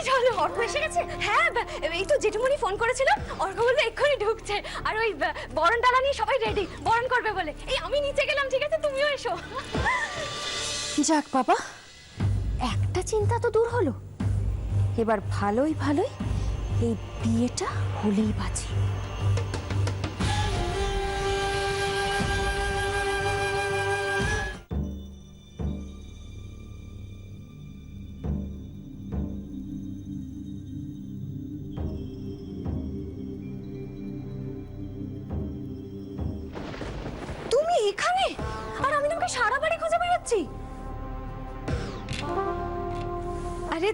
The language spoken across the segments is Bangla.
চলো। অর্ক এসে গেছে? হ্যাঁ, এই তো জেঠুমনি ফোন করেছিল, অর্ক বললো এক্ষুনি ঢুকছে। আর ওই বরণ ডালা নিয়ে সবাই রেডি, বরণ করবে বলে। এই আমি নিচে গেলাম, ঠিক আছে তুমিও এসো। যাক বাবা, একটা চিন্তা তো দূর হলো। এবার ভালোই ভালোই এই বিয়েটা হলেই বাঁচি। তুমি এখানে? আর আমি তোমাকে সারা বাড়ি খুঁজে বেড়াচ্ছি। আরে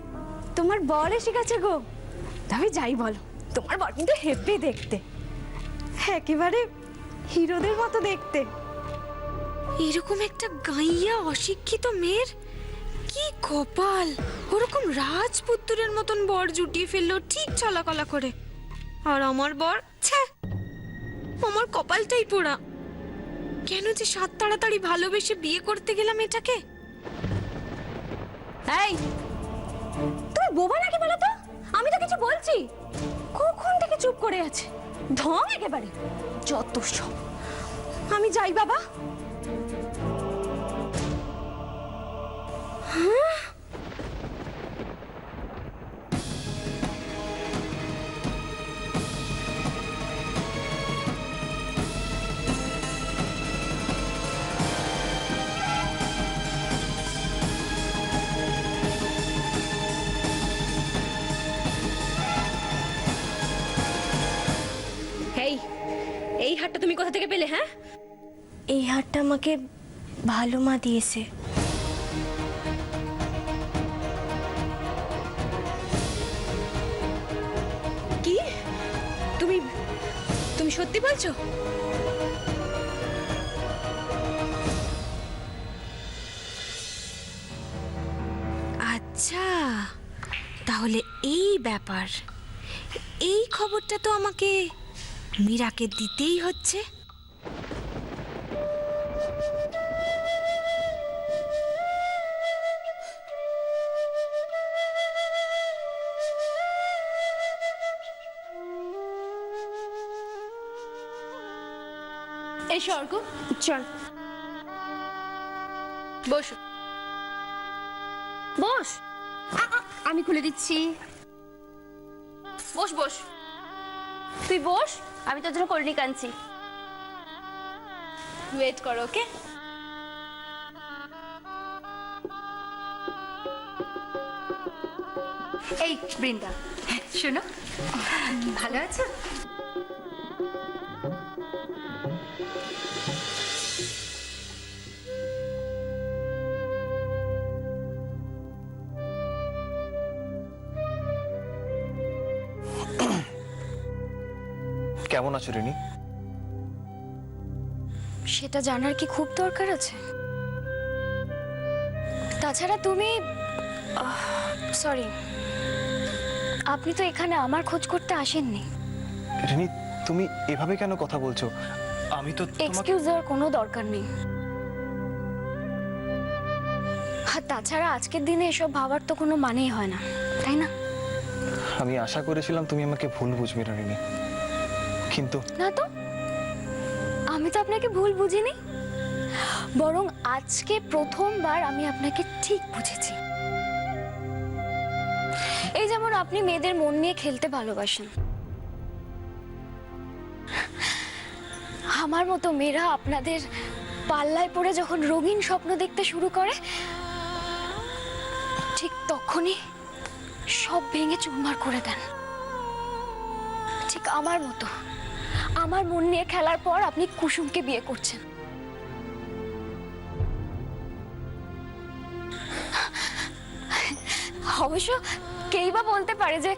তোমার বর এসে গেছে গো। তবে যাই বলো, তোমার বর কিন্তু হেব্বি দেখতে, একেবারে হিরোদের মতো দেখতে। এরকম একটা গাইয়া অশিক্ষিত মেয়ের কি কপাল! ওরকম রাজপুত্রের মতন বর জুটিয়ে ফেললো ঠিক চলাকলা করে। আর আমার বর, ছ্যা, আমার কপালটাই পোড়া। কেন যে সাত তাড়াতাড়ি ভালোবেসে বিয়ে করতে গেলাম এটাকে। এই তুমি বোবা নাকি বলো তো? আমি তো কিছু বলছি, কখন থেকে চুপ করে আছে, ঢং একেবারে যত সব। আমি যাই বাবা। এই হারটা তুমি কোথা থেকে পেলে? হ্যাঁ, এই হারটা আমাকে ভালো মা দিয়েছে। কি তুমি তুমি সত্যি বলছো? আচ্ছা, তাহলে এই ব্যাপার। এই খবরটা তো আমাকে মীরাকে দিতেই হচ্ছে। এই স্বর্গ, চল বস বস। আমি খুলে দিচ্ছি। বস বস, তুই বস, আমি তোর জন্য কোল্ড ড্রিঙ্ক আনছি। ওয়েট করো, ওকে? এই বৃন্দা, শোনো, ভালো আছো? কেমন আছো রিনি? সেটা জানার কি খুব দরকার আছে? তাছাড়া তুমি, সরি, আপনি তো এখানে আমার খোঁজ করতে আসেননি। রিনি, তুমি এভাবে কেন কথা বলছো? আমি তো এক্সকিউজ দেওয়ার কোনো দরকার নেই। আর তাছাড়া আজকের দিনে এসব ভাবার তো কোনো মানেই হয় না, তাই না? আমি আশা করেছিলাম তুমি আমাকে ভুল বুঝবে না রিনি, কিন্তু না তো, আমি তো আপনাকে ভুল বুঝিনি, বরং আজকে প্রথমবার আমি আপনাকে ঠিক বুঝেছি। এই যেমন আপনি মেয়েদের মন নিয়ে খেলতে ভালোবাসেন, আমার মতো মেয়েরা আপনাদের পাল্লায় পড়ে যখন রঙিন স্বপ্ন দেখতে শুরু করে, ঠিক তখনই সব ভেঙে চুরমার করে দেন। ঠিক আমার মতো, আমার মন নিয়ে খেলার পর আপনি কুসুমকে বিয়ে করছেন। অবশ্য কেই বা বলতে পারে যে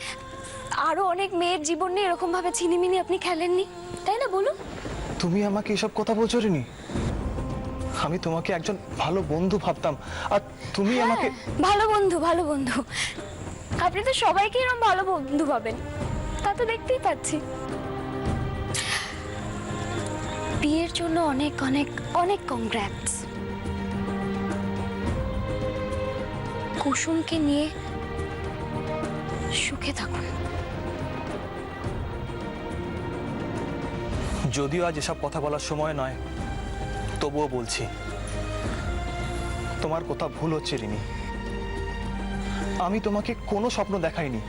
আরো অনেক মেয়ের জীবন নিয়ে এরকম ভাবে ছিনিমিনি আপনি খেলেননি, তাই না? বলুন। তুমি আমাকে এসব কথা বলছো রিনি? আমি তোমাকে একজন ভালো বন্ধু ভাবতাম, আর তুমি আমাকে ভালো বন্ধু, ভালো বন্ধু। আপনি তো সবাইকে এরকম ভালো বন্ধু পাবেন, তা তো দেখতেই পাচ্ছি। বিয়ের জন্য অনেক অনেক অনেক কংগ্রাটস। কুসুমকে নিয়ে সুখে থাকুন। যদিও আজ এসব কথা বলার সময় নয়, তবুও বলছি, তোমার কথা ভুল হচ্ছে রিনি। আমি তোমাকে কোনো স্বপ্ন দেখাইনি।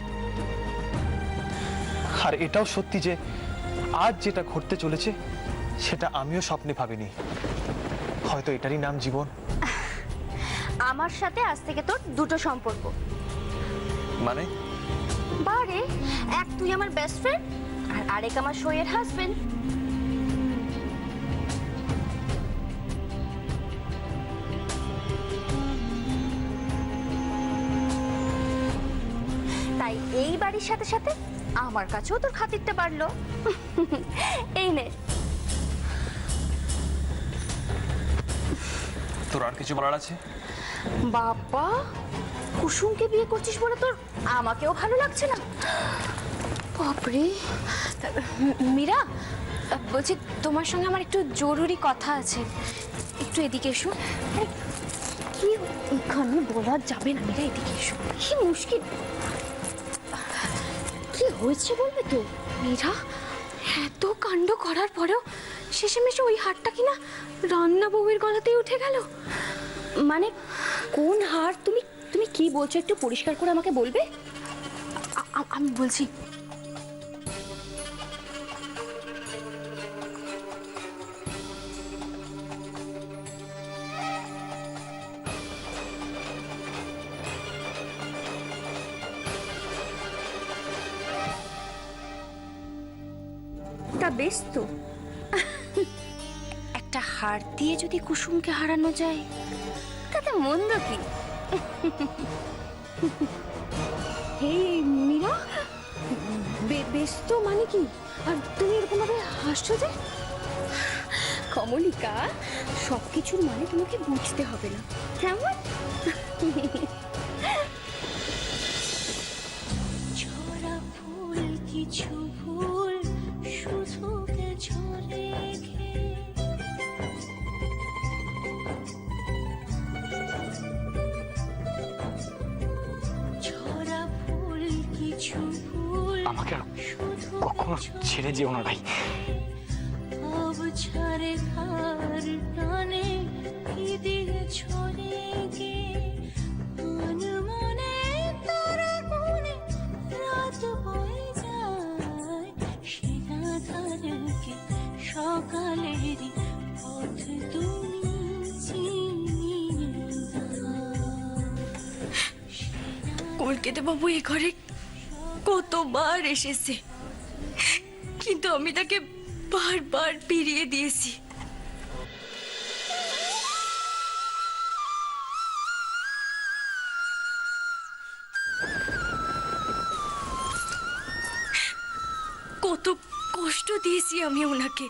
আর এটাও সত্যি যে আজ যেটা ঘটতে চলেছে সেটা আমিও স্বপ্নে ভাবিনি। হয়তো এটারই নাম জীবন। আমার সাথে আজ থেকে তোর দুটো সম্পর্ক। মানে? বারে, এক তুই আমার বেস্ট ফ্রেন্ড আর আরেক আমার শোয়ের হাজবেন্ড। তাই এই বাড়ির সাথে সাথে আমার কাছেও তোর খাতিরটা বাড়লো। এই নে। তোর আর কিছু বলার আছে? বাবা, কুসুমকে বিয়ে করছিস বলে তোর আমাকেও ভালো লাগছে না? বাপরে। মীরা, বলছি তোমার সঙ্গে আমার একটু জরুরি কথা আছে, একটু এদিকে এসো। আরে, কি এখানে বলা যাবে না মীরা, এদিকে এসো। কি মুশকিল, কি হয়েছে বলবে তো? মীরা, এত কাণ্ড করার পরেও শেষেমেশে ওই হারটা কিনা রান্না বউয়ের গলাতেই উঠে গেল। মানে কোন হার? তুমি তুমি কি বলছো একটু পরিষ্কার করে আমাকে বলবে? আমি বলছি, তা বেশ তো। একটা হার দিয়ে যদি কুসুমকে হারানো যায় তাতে মন্দ কি? হে মীরা, বেশ তো মানে কি? আর তুমি এরকম ভাবে হাসছো যে? কমলিকা, সবকিছুর মানে তোমাকে বুঝতে হবে না, কেমন? ছড়া ফুল কিছু ভুল শুধু ঝরে ছড়া ফুল কিছু ভুল আমাকে কখনো ছেড়ে যেও না ভাই। अब छारे खार टाने की दिल छोड़े गे मन मने तोरा कोने रात বয়ে যায় সেটা ধারকে সকালেরই পথ তুমি চিনিয়ে কলকাতা বাবু এ ঘরে কতবার এসেছে, কিন্তু আমি তাকে বারবার ফিরিয়ে দিয়েছি। কত কষ্ট দিয়েছি আমি ওনাকে,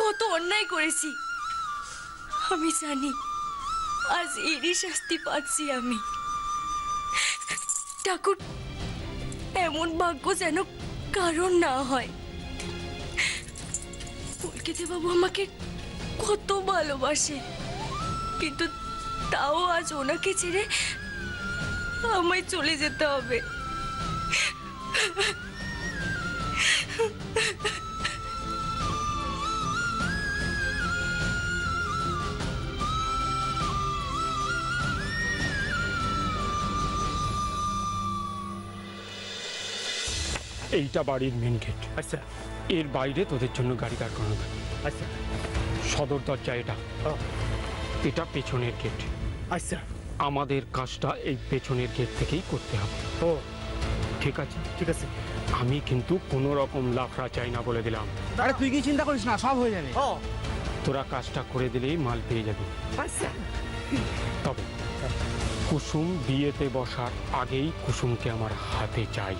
কত অন্যায় করেছি। আমি জানি আজ এরই শাস্তি পাচ্ছি আমি। ঠাকুর এমন ভাগ্য যেন কারণ না হয়। কলকাতা বাবু আমাকে কত ভালোবাসে, কিন্তু তাও আজ ওনাকে ছেড়ে আমায় চলে যেতে হবে। এইটা বাড়ির মেন গেট। আচ্ছা, এর বাইরে তোদের জন্য গাড়ি দাঁড় করানো থাকে। আচ্ছা, সদর দরজা এটা, এটা পেছনের গেট। আচ্ছা, আমাদের কাজটা এই পেছনের গেট থেকেই করতে হবে। ও ঠিক আছে, ঠিক আছে। আমি কিন্তু কোনো রকম লাফড়া চাই না বলে দিলাম। আরে তুই কি চিন্তা করিস না, সব হয়ে যাবে। তোরা কাজটা করে দিলেই মাল পেয়ে যাবি। তবে কুসুম বিয়েতে বসার আগেই কুসুমকে আমার হাতে চাই।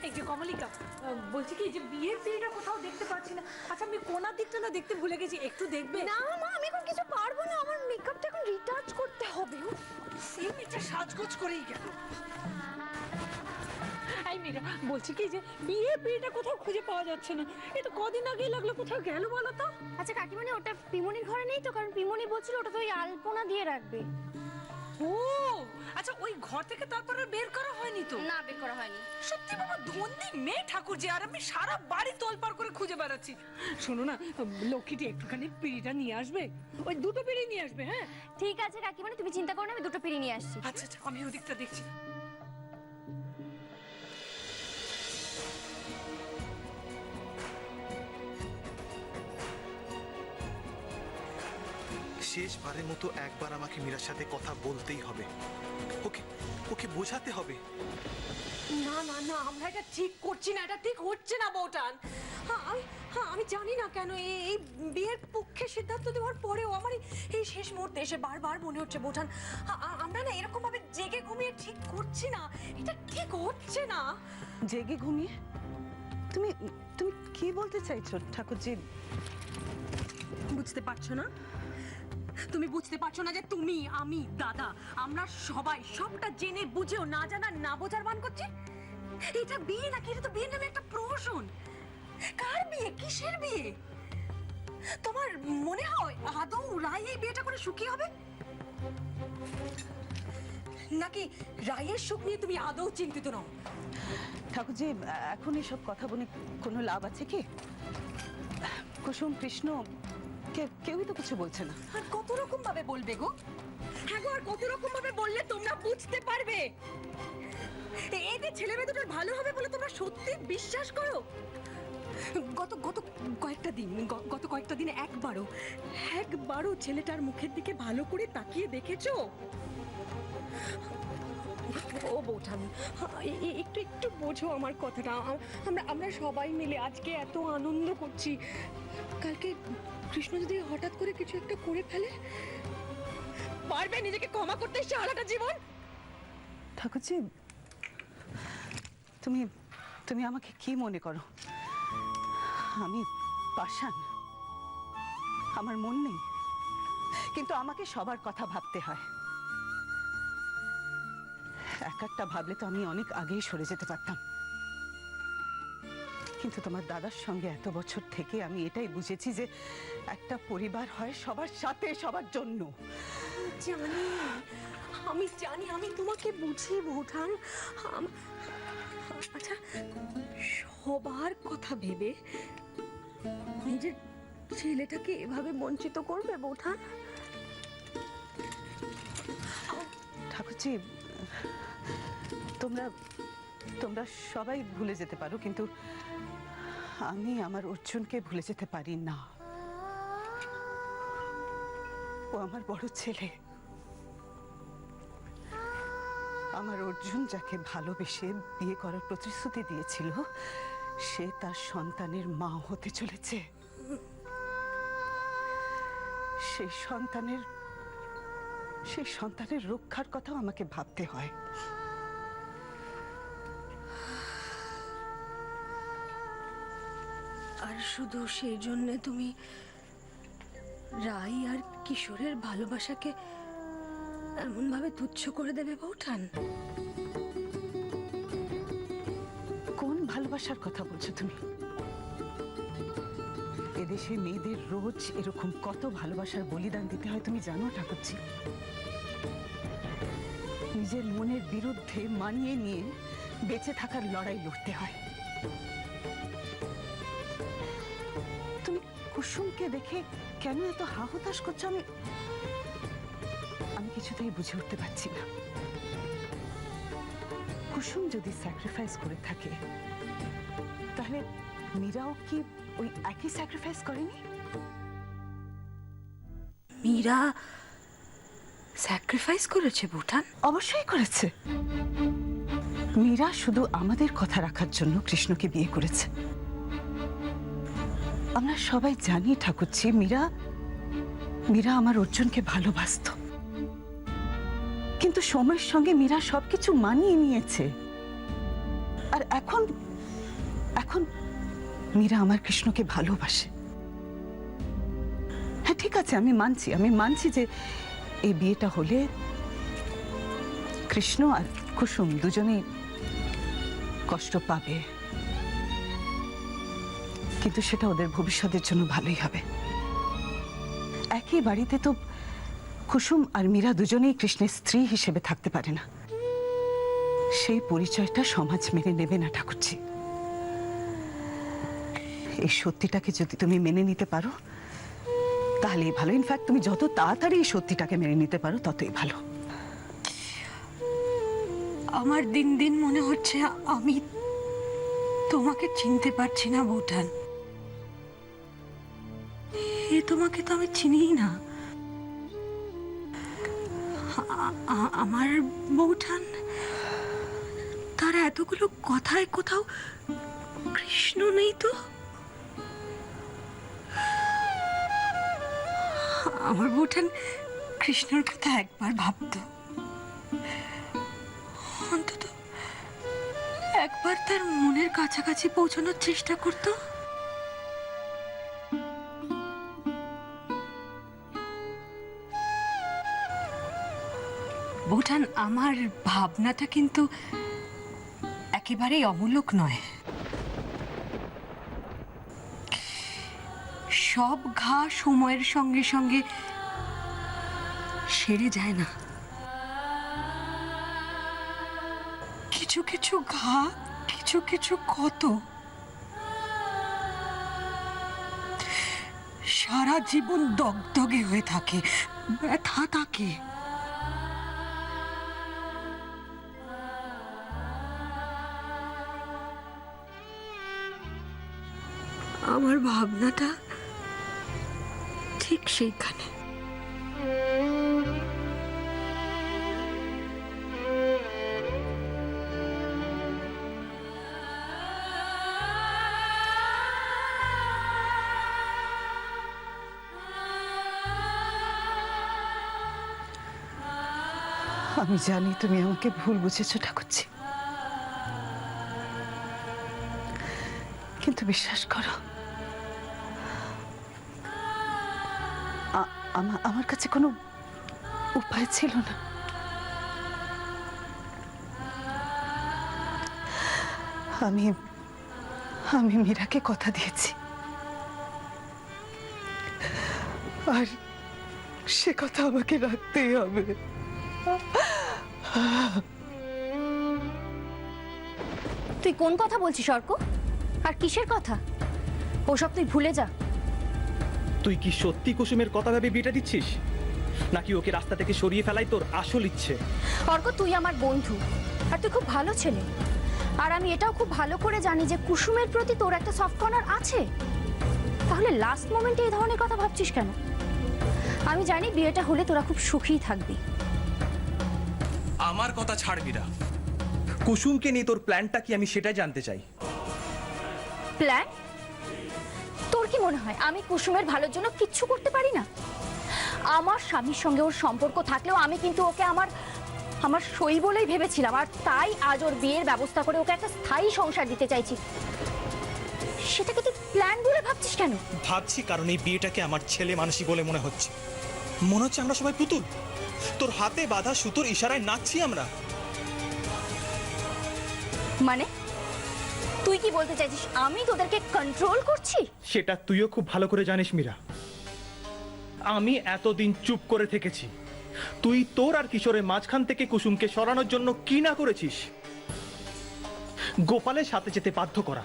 এই যে কমলিকা, বলছি কি যে বিয়ের দিনটা কোথাও দেখতে পাচ্ছি না। আচ্ছা, আমি কোনার দিকটা না দেখতে ভুলে গেছি, একটু দেখবে? না মা, আমি এখন কিছু পারবো না, আমার মেকআপটা এখন রিটাচ করতে হবে। এমনিতে সাজগোজ করেই গেল। এই এই মেয়েটা বলছি কি যে বিয়েটা কোথাও খুঁজে পাওয়া যাচ্ছে না, এ তো কদিন আগেই লাগলো, কোথাও গেল বলো তো? আচ্ছা কাকিমণি, ওটা পিমনির ঘরে নেই তো? কারণ পিমনি বলছিল ওটা তো ওই আলপনা দিয়ে রাখবে। ও আচ্ছা, ওই ঘর থেকে তারপরে বের করা হয়নি তো? না, বের করা হয়নি। সত্যি বাবা, ধন্যি মেয়ে ঠাকুর যে, আর আমি সারা বাড়ি তোলপাড় করে খুঁজে বেড়াচ্ছি। শোনো না, লক্ষ্মীটি একটুখানি পিড়িটা নিয়ে আসবে, ওই দুটো পিড়ি নিয়ে আসবে। হ্যাঁ ঠিক আছে কাকিমণি, তুমি চিন্তা করো না, আমি দুটো পিড়ি নিয়ে আসছি। আচ্ছা আচ্ছা, আমি ওদিকটা দেখছি। শেষবারের মতো একবার আমাকে মীরার সাথে কথা বলতেই হবে। ওকে ওকে বোঝাতে হবে। না না না, আমরা এটা ঠিক করছি না, এটা ঠিক হচ্ছে না বউটান। আমি জানি না কেন এই বিয়ের পক্ষে সিদ্ধান্ত দেওয়ার পরেও আমার এই শেষ মুহূর্তে এসে বারবার মনে হচ্ছে বউটান, আমরা না এরকম ভাবে জেগে ঘুমিয়ে ঠিক করছি না, এটা ঠিক হচ্ছে না। জেগে ঘুমিয়ে? তুমি তুমি কি বলতে চাইছো ঠাকুরজি? বুঝতে পারছো না? তুমি বুঝতে পারছো না যে তুমি, আমি, দাদা, আমরা সবাই সবটা জেনে বুঝেও না জানা না বোঝার ভান করছি? এটা বিয়ে নাকি? এটা তো বিয়ের নামে একটা প্রহসন। কার বিয়ে? কিসের বিয়ে? তোমার মনে হয় আদৌ রায় এই বিয়েটা করে সুখী হবে? নাকি রায়ের সুখ নিয়ে তুমি আদৌ চিন্তিত নও? ঠাকুরজি, এখন এসব কথা বলে কোনো লাভ আছে কি? কুসুম, কৃষ্ণ কেউই তো কিছু বলছে না। আর কত রকম ভাবে বলবে গো? হ্যাঁ গো, আর কত রকম ভাবে বললে তোমরা বুঝতে পারবে? এতে ছেলে মেয়ে দুটোর ভালো হবে বলে তোমরা সত্যি বিশ্বাস করো? গত কয়েকটা দিন একবারও ছেলেটার মুখের দিকে ভালো করে তাকিয়ে দেখেছো? ও বৌঠান, একটু বোঝো আমার কথাটা। আমরা সবাই মিলে আজকে এত আনন্দ করছি, কালকে কৃষ্ণ যদি হঠাৎ করে কিছু একটা করে ফেলে, পারবে নিজেকে ক্ষমা করতে সারাটা জীবন? ঠাকুরজি, তুমি তুমি আমাকে কি মনে করো? আমি পাষাণ? আমার মন নেই? কিন্তু আমাকে সবার কথা ভাবতে হয়। একটা ভাবলে তো আমি অনেক আগেই সরে যেতে পারতাম, কিন্তু তোমার দাদার সঙ্গে এত বছর থেকে আমি এটাই বুঝেছি যে একটা পরিবার হয় সবার সাথে, সবার জন্য। আমি জানি, আমি তোমাকে বুঝি বৌঠান। আচ্ছা, সবার কথা ভেবে নিজের ছেলেটাকে এভাবে বঞ্চিত করবে বৌঠান? ঠাকুরজি, তোমরা তোমরা সবাই ভুলে যেতে পারো, কিন্তু আমি আমার অর্জুনকে ভুলে যেতে পারি না। ও আমার বড় ছেলে। আমার অর্জুন যাকে ভালোবেসে বিয়ে করার প্রতিশ্রুতি দিয়েছিল, সে তার সন্তানের মা হতে চলেছে। সেই সন্তানের রক্ষার কথাও আমাকে ভাবতে হয়। আর শুধু সেই জন্য তুমি রাই আর কিশোরের ভালোবাসাকে এমন ভাবে তুচ্ছ করে দেবে বৌঠান? কোন ভালোবাসার কথা বলছো তুমি? এদেশে মেয়েদের রোজ এরকম কত ভালোবাসার বলিদান দিতে হয় তুমি জানো ঠাকুরজি? নিজের মনের বিরুদ্ধে মানিয়ে নিয়ে বেঁচে থাকার লড়াই লড়তে হয়। তুমি কুসুমকে দেখে কেন এত হতাশ করছো? আমি কিছুতেই বুঝে উঠতে পারছি না। কুসুম যদি স্যাক্রিফাইস করে থাকে, তাহলে মীরাও কি ওই একই স্যাক্রিফাইস করেনি? মীরা স্যাক্রিফাইস করেছে বৌঠান? অবশ্যই করেছে। মীরা শুধু আমাদের কথা রাখার জন্য কৃষ্ণকে বিয়ে করেছে। আমরা সবাই জানি ঠাকুরজি, মীরা আমার অর্জুনকে ভালোবাসতো, কিন্তু সময়ের সঙ্গে মীরা সবকিছু মানিয়ে নিয়েছে। আর এখন মীরা আমার কৃষ্ণকে ভালোবাসে। হ্যাঁ ঠিক আছে, আমি মানছি যে এই বিয়েটা হলে কৃষ্ণ আর কুসুম দুজনেই কষ্ট পাবে, কিন্তু সেটা ওদের ভবিষ্যতের জন্য ভালোই হবে। একই বাড়িতে তো কুসুম আর মীরা দুজনেই কৃষ্ণের স্ত্রী হিসেবে থাকতে পারে না। সেই পরিচয়টা সমাজ মেনে নেবে না ঠাকুরজি। এই সত্যিটাকে যদি তুমি মেনে নিতে পারো তাহলেই ভালো। ইনফ্যাক্ট তুমি যত তাড়াতাড়ি এই সত্যিটাকে মেনে নিতে পারো ততই ভালো। আমার দিন দিন মনে হচ্ছে আমি তোমাকে চিনতে পারছি না বৌঠান। তোমাকে তো আমি চিনিই না। আমার বৌঠান, তার এতগুলো কথায় কোথাও কৃষ্ণ নেই তো। আমার বৌঠান কৃষ্ণর কথা একবার ভাবতো, অন্তত একবার তার মনের কাছাকাছি পৌঁছানোর চেষ্টা করতো। বৌঠান, আমার ভাবনাটা কিন্তু একেবারেই অমূলক নয়। সব ঘা সময়ের সঙ্গে সঙ্গে সেরে যায় না। কিছু কিছু ঘা, কিছু কিছু ক্ষত সারা জীবন দগদগে হয়ে থাকে, ব্যথা থাকে। আমার ভাবনাটা ঠিক সেইখানে। আমি জানি তুমি আমাকে ভুল বুঝেছো ঠাকুরজি, কিন্তু বিশ্বাস করো আমার কাছে কোনো উপায় ছিল না। আমি মীরাকে কথা দিয়েছি, আর সে কথা আমাকে রাখতেই হবে। তুই কোন কথা বলছিস অর্ক? আর কিসের কথা? ওসব তুই ভুলে যা। তুই কি সত্যি কুসুমের কথা ভেবে বিয়েটা দিচ্ছিস, নাকি ওকে রাস্তা থেকে সরিয়ে ফেলাই তোর আসল ইচ্ছে? অর্ক, তুই আমার বন্ধু আর তুই খুব ভালো ছেলে, আর আমি এটাও খুব ভালো করে জানি যে কুসুমের প্রতি তোর একটা সফট কর্নার আছে। তাহলে লাস্ট মোমেন্টে এই ধরনের কথা ভাবছিস কেন? আমি জানি বিয়েটা হলে তোরা খুব সুখীই থাকবি। আমার কথা ছাড়বি না। কুসুমকে নিয়ে তোর প্ল্যানটা কি, আমি সেটাই জানতে চাই। প্ল্যান? তোর কি মনে হয় আমি কুসুমের ভালোর জন্য কিচ্ছু করতে পারি না? আমার স্বামীর সঙ্গে ওর সম্পর্ক থাকলেও আমি কিন্তু ওকে আমার সই বলেই ভেবেছিলাম, আর তাই আজ ওর বিয়ের ব্যবস্থা করে ওকে একটা স্থায়ী সংসার দিতে চাইছি। সেটাকে তুই প্ল্যান বলে ভাবছিস কেন? ভাবছি কারণ এই বিয়েটাকে আমার ছেলে মানুষই বলে মনে হচ্ছে। মনে হচ্ছে আমরা সবাই পুতুল, তোর হাতে বাঁধা সুতোর ইশারায় নাচছি আমরা। মানে তুই কি বলতে চাইছিস আমি তোদেরকে কন্ট্রোল করছি? সেটা তুইও খুব ভালো করে জানিস মীরা। আমি এতদিন চুপ করে থেকেছি, তুই তোর আর কিশোরের মাঝখান থেকে কুসুমকে সরানোর জন্য কি না করেছিস। গোপালের সাথে যেতে বাধ্য করা,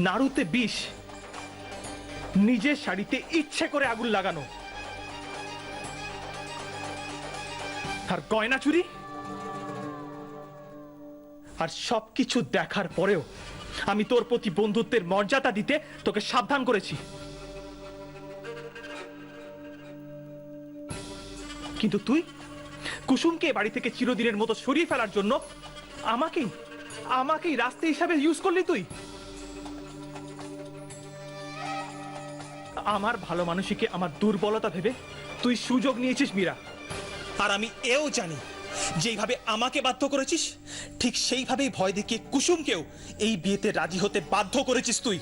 নাড়ুতে বিষ, নিজের শাড়িতে ইচ্ছে করে আগুন লাগানো, আর গয়না চুরি। আর সবকিছু দেখার পরেও আমি তোর প্রতি বন্ধুত্বের মর্যাদা দিতে তোকে সাবধান করেছি। কিন্তু তুই কুসুমকে বাড়ি থেকে চিরদিনের মতো সরিয়ে ফেলার জন্য আমাকেই রাস্তা হিসাবে ইউজ করলি তুই। আমার ভালো মানুষকে আমার দুর্বলতা ভেবে তুই সুযোগ নিয়েছিস মীরা। আর আমি এও জানি যেইভাবে আমাকে বাধ্য করেছিস, ঠিক সেইভাবেই ভয় দেখিয়ে কুসুমকেও এই বিয়েতে রাজি হতে বাধ্য করেছিস তুই।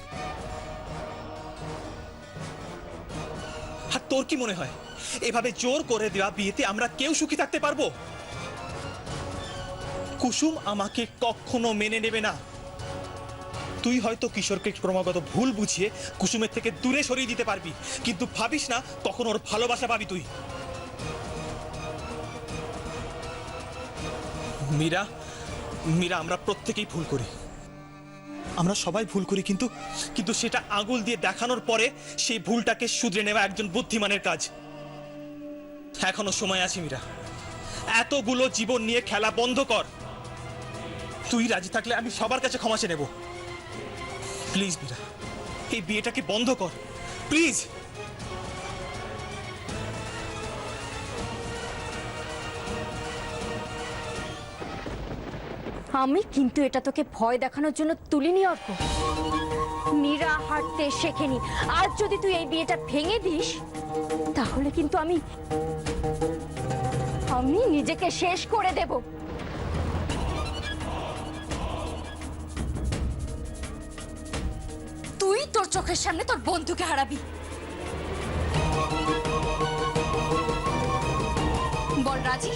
আর তোর কি মনে হয় এভাবে জোর করে দেওয়া বিয়েতে আমরা কেউ সুখী থাকতে পারবো? কুসুম আমাকে কখনো মেনে নেবে না। তুই হয়তো কিশোরকে ক্রমাগত ভুল বুঝিয়ে কুসুমের থেকে দূরে সরিয়ে দিতে পারবি, কিন্তু ভাবিস না কখন ওর ভালোবাসা পাবি তুই। মীরা, মীরা, আমরা প্রত্যেকেই ভুল করি, আমরা সবাই ভুল করি, কিন্তু কিন্তু সেটা আঙুল দিয়ে দেখানোর পরে সেই ভুলটাকে শুধরে নেওয়া একজন বুদ্ধিমানের কাজ। এখনো সময় আছে মীরা, এতগুলো জীবন নিয়ে খেলা বন্ধ কর। তুই রাজি থাকলে আমি সবার কাছে ক্ষমা চেয়ে নেব। প্লিজ মীরা, এই বিয়েটাকে বন্ধ কর, প্লিজ। আমি কিন্তু এটা তোকে ভয় দেখানোর জন্য তুলিনি অর্ক। মীরা হাঁটতে শেখেনি। আর যদি তুই এই বিয়েটা ভেঙে দিস তাহলে কিন্তু আমি নিজেকে শেষ করে দেব। তুই তোর চোখের সামনে তোর বন্ধুকে হারাবি। বল রাজি?